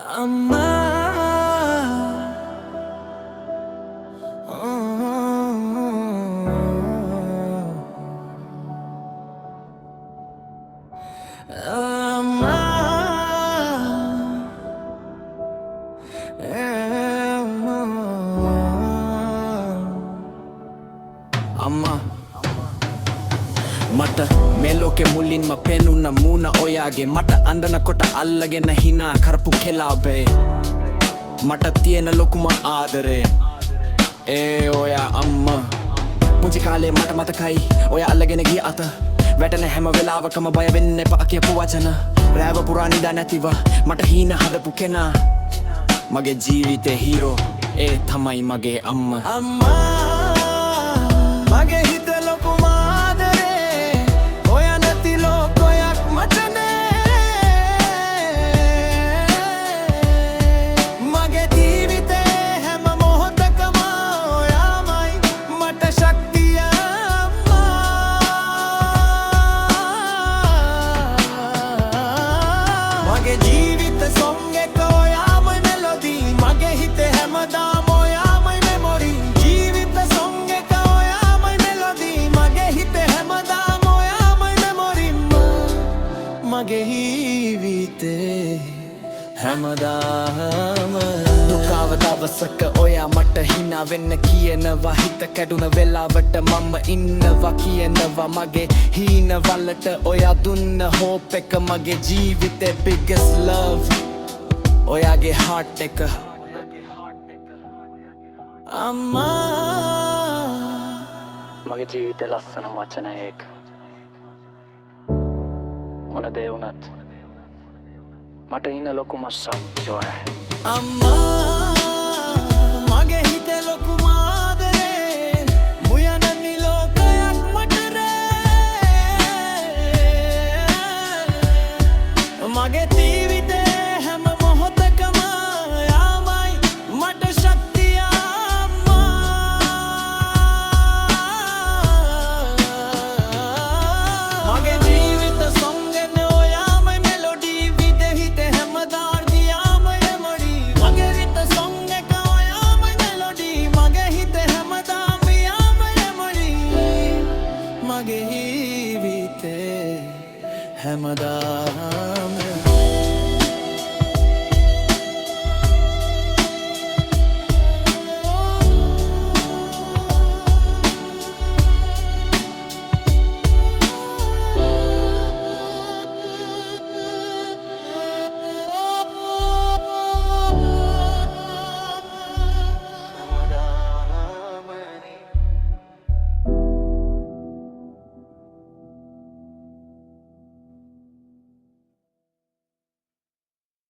Amma, amma, amma. මට මේ ලෝකෙ මුලින්ම පෙනුන මූණ ඔයාගේ මට අඳනකොට අල්ලගෙන හිනා කරපු කෙලාබේ මට තියෙන ලොකුම ආදරේ ඔයා අම්මා පුංචි කාලේ මට මතකයි ඔයා අල්ලගෙන ගිය අත වැටෙන හැම වෙලාවකම බය වෙන්න එපා කියපු වචන රෑව පුරා නිදා නැතිව මට හීන හදපු කෙනා මගේ ජීවිතේ හීරෝ තමයි මගේ අම්මා මගේ හිත ලොකුම මගේ ජීවිත සොංග එක ඔයාමයි මෙලොඩි මගේ හිතේ හැමදාම ඔයාමයි මෙමොරි ජීවිත සොංග එක ඔයාමයි මෙලොඩි මගේ හිතේ හැමදාම ඔයාමයි මෙමොරි මගේ ජීවිතේ හැමදාම දුකාව දවසක ඔයා මට හිනා වෙන්න කියනවා හිත කැඩුන වෙලාවට මම ඉන්නවා කියනවා මගේ හීන වලට ඔයා දුන්න හෝප් එක මගේ ජීවිතේ biggest love ඔයාගේ heart එක අම්මා මගේ ජීවිතේ ලස්සන වචන එක මොන දේ වුණත් මට ඉන්න ලොකුම සත්‍යය අම්මා